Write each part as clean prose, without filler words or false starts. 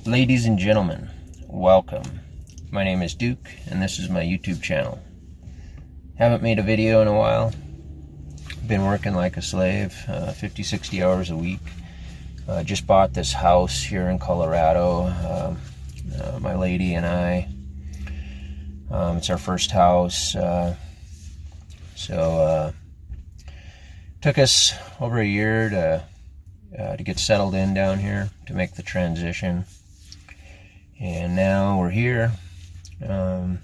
Ladies and gentlemen, welcome. My name is Duke, and this is my YouTube channel. Haven't made a video in a while. Been working like a slave, 50, 60 hours a week. Just bought this house here in Colorado, my lady and I. It's our first house, so took us over a year to get settled in down here, to make the transition. And now we're here, and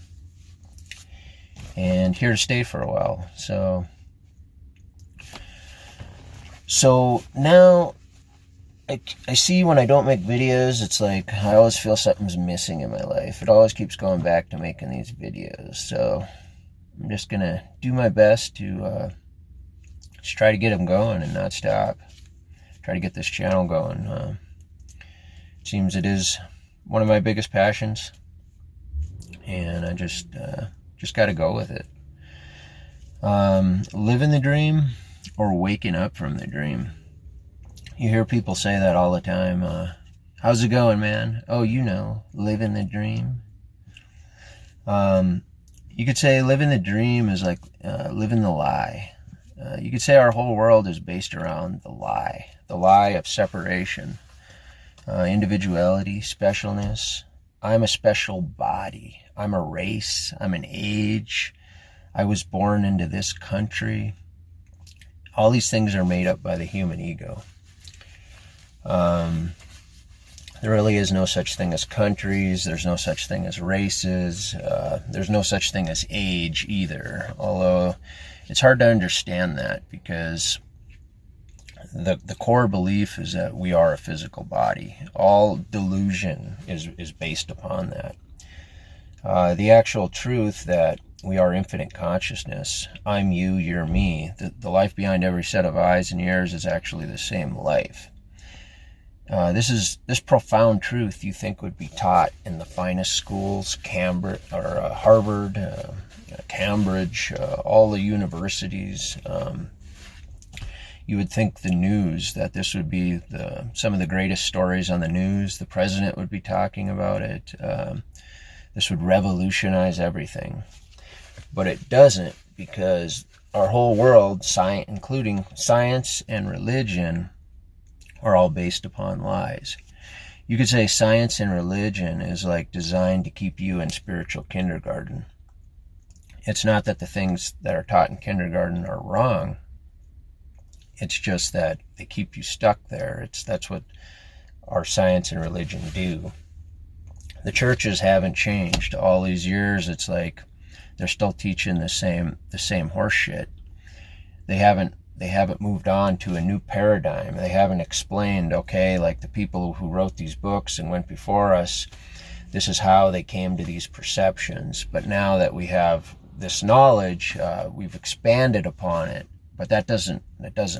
here to stay for a while. So now I see when I don't make videos, it's like I always feel something's missing in my life. It always keeps going back to making these videos. So I'm just gonna do my best to just try to get them going and not stop. Try to get this channel going. It seems it is one of my biggest passions, and I just got to go with it. Living the dream or waking up from the dream. You hear people say that all the time. How's it going, man? Oh, living the dream. You could say living the dream is like living the lie. You could say our whole world is based around the lie of separation. Individuality, specialness. I'm a special body. I'm a race. I'm an age. I was born into this country. All these things are made up by the human ego. There really is no such thing as countries. There's no such thing as races. There's no such thing as age either. Although it's hard to understand that, because the core belief is that we are a physical body. All delusion is based upon that. The actual truth that we are infinite consciousness. I'm you, you're me. The life behind every set of eyes and ears is actually the same life. This profound truth you think would be taught in the finest schools, Harvard, Cambridge, all the universities. You would think the news, that this would be some of the greatest stories on the news. The president would be talking about it. This would revolutionize everything. But it doesn't, because our whole world, including science and religion, are all based upon lies. You could say science and religion is like designed to keep you in spiritual kindergarten. It's not that the things that are taught in kindergarten are wrong. It's just that they keep you stuck there. That's what our science and religion do. The churches haven't changed all these years. It's like they're still teaching the same horse shit. They haven't moved on to a new paradigm. They haven't explained, okay, like the people who wrote these books and went before us, this is how they came to these perceptions. But now that we have this knowledge, we've expanded upon it. But that doesn't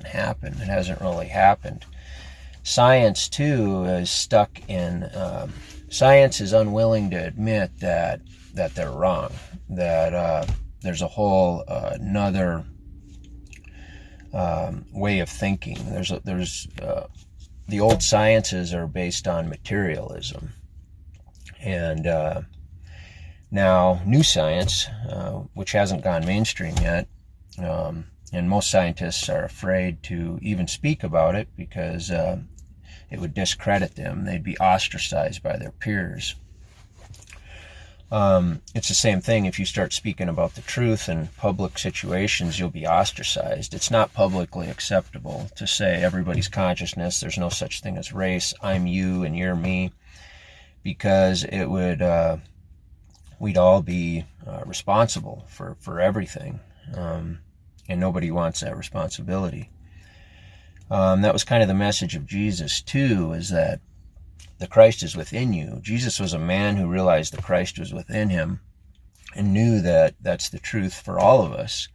happen. It hasn't really happened. Science too is stuck in. Science is unwilling to admit that they're wrong. That there's a whole another way of thinking. The old sciences are based on materialism, and now new science, which hasn't gone mainstream yet. And most scientists are afraid to even speak about it, because it would discredit them. They'd be ostracized by their peers. It's the same thing. If you start speaking about the truth in public situations, you'll be ostracized. It's not publicly acceptable to say everybody's consciousness, there's no such thing as race, I'm you and you're me, because it would, we'd all be responsible for everything. And nobody wants that responsibility. That was kind of the message of Jesus too, is that the Christ is within you. Jesus was a man who realized the Christ was within him and knew that that's the truth for all of us.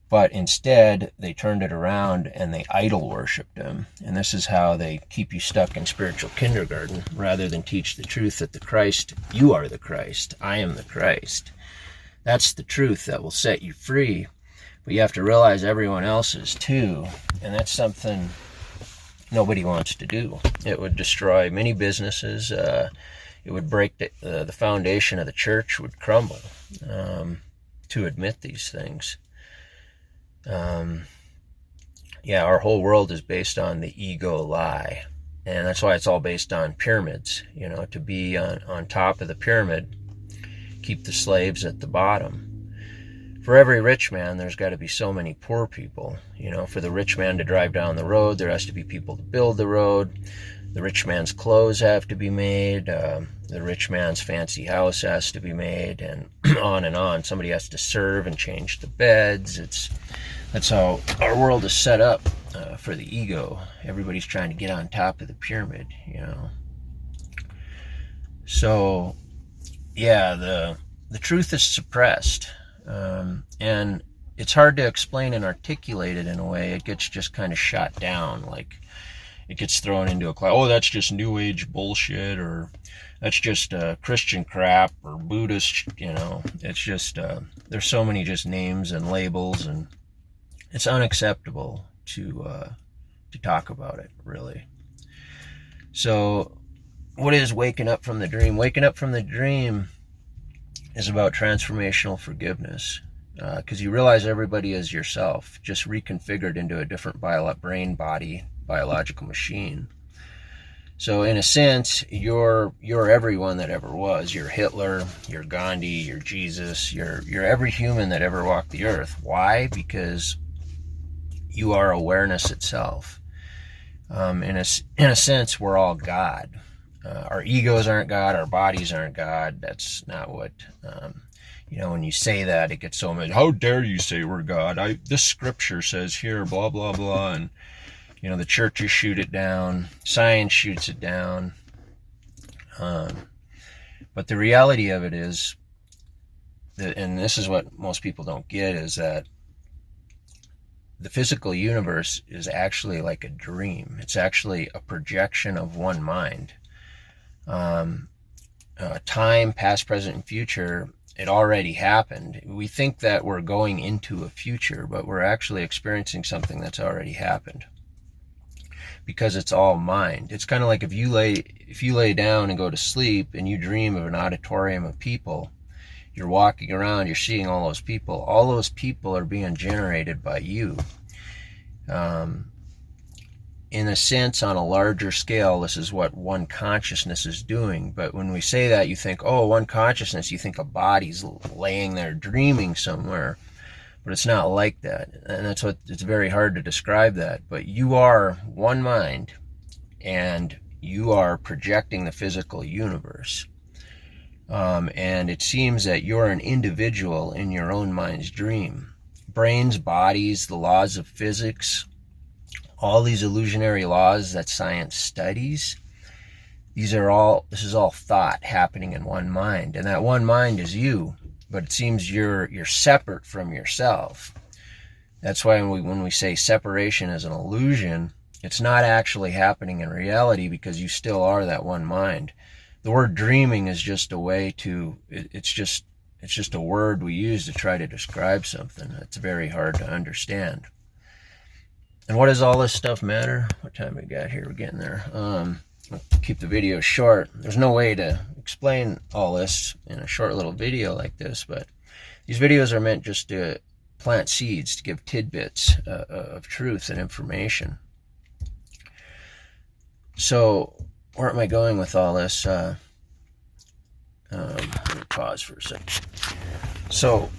But instead, they turned it around and they idol worshipped him. And this is how they keep you stuck in spiritual kindergarten, rather than teach the truth that the Christ, you are the Christ, I am the Christ. That's the truth that will set you free. But you have to realize everyone else is too. And that's something nobody wants to do. It would destroy many businesses. It would break the foundation of the church would crumble to admit these things. Yeah, our whole world is based on the ego lie. And that's why it's all based on pyramids, you know, to be on top of the pyramid, keep the slaves at the bottom. For every rich man, there's got to be so many poor people. You know, for the rich man to drive down the road, there has to be people to build the road. The rich man's clothes have to be made. The rich man's fancy house has to be made, and on and on. Somebody has to serve and change the beds. That's how our world is set up for the ego. Everybody's trying to get on top of the pyramid, you know. So, yeah, the truth is suppressed. And it's hard to explain and articulate it in a way. It gets just kind of shot down, like it gets thrown into a cloud. Oh, that's just New Age bullshit, or that's just Christian crap, or Buddhist, you know. It's just, there's so many just names and labels, and it's unacceptable to talk about it, really. So, what is waking up from the dream? Waking up from the dream is about transformational forgiveness, because you realize everybody is yourself, just reconfigured into a different brain body biological machine. So in a sense, you're everyone that ever was. You're Hitler, you're Gandhi, you're Jesus, you're every human that ever walked the earth. Why? Because you are awareness itself. In a sense, we're all God. Our egos aren't God, our bodies aren't God. That's not what, you know, when you say that, it gets so much, how dare you say we're God? This scripture says here, blah, blah, blah, and, you know, the churches shoot it down, science shoots it down. But the reality of it is, that, and this is what most people don't get, is that the physical universe is actually like a dream. It's actually a projection of one mind. Time, past, present, and future, it already happened. We think that we're going into a future, but we're actually experiencing something that's already happened, because it's all mind. It's kind of like if you lay down and go to sleep and you dream of an auditorium of people, you're walking around, you're seeing all those people. All those people are being generated by you. In a sense, on a larger scale, this is what one consciousness is doing. But when we say that, you think, oh, one consciousness, you think a body's laying there dreaming somewhere. But it's not like that. And that's what, it's very hard to describe that. But you are one mind, and you are projecting the physical universe. And it seems that you're an individual in your own mind's dream. Brains, bodies, the laws of physics, all these illusionary laws that science studies, this is all thought happening in one mind. And that one mind is you, but it seems you're separate from yourself. That's why when we say separation is an illusion, it's not actually happening in reality, because you still are that one mind. The word dreaming is just a way to, it's just a word we use to try to describe something. It's very hard to understand. And what does all this stuff matter? What time we got here? We're getting there. I'll keep the video short. There's no way to explain all this in a short little video like this, but these videos are meant just to plant seeds, to give tidbits of truth and information. So, where am I going with all this? Let me pause for a second. So,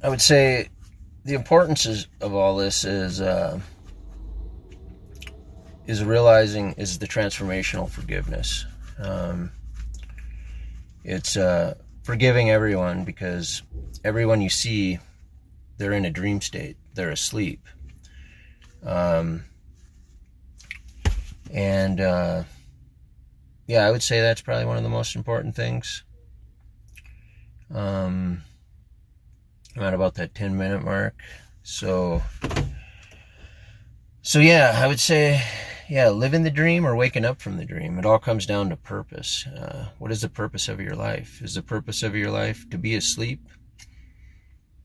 I would say the importance of all this is realizing is the transformational forgiveness. It's forgiving everyone, because everyone you see, they're in a dream state. They're asleep. Yeah, I would say that's probably one of the most important things. I'm at about that 10-minute mark. So yeah, I would say, yeah, living the dream or waking up from the dream. It all comes down to purpose. What is the purpose of your life? Is the purpose of your life to be asleep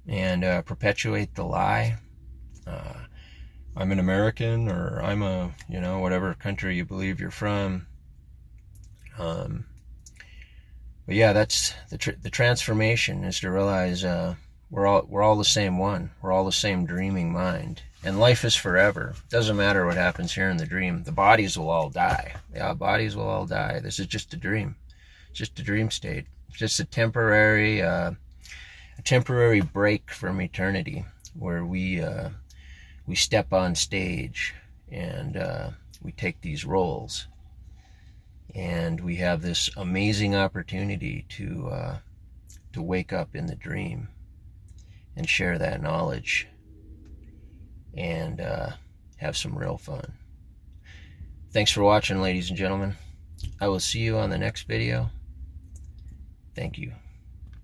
and perpetuate the lie? I'm an American, or I'm a, whatever country you believe you're from. But yeah, that's the transformation, is to realize we're all the same one. We're all the same dreaming mind, and life is forever. Doesn't matter what happens here in the dream. The bodies will all die. Yeah, bodies will all die. This is just a dream. It's just a dream state. It's just a temporary break from eternity, where we step on stage and we take these roles. And we have this amazing opportunity to wake up in the dream and share that knowledge and have some real fun. Thanks for watching, ladies and gentlemen. I will see you on the next video. Thank you.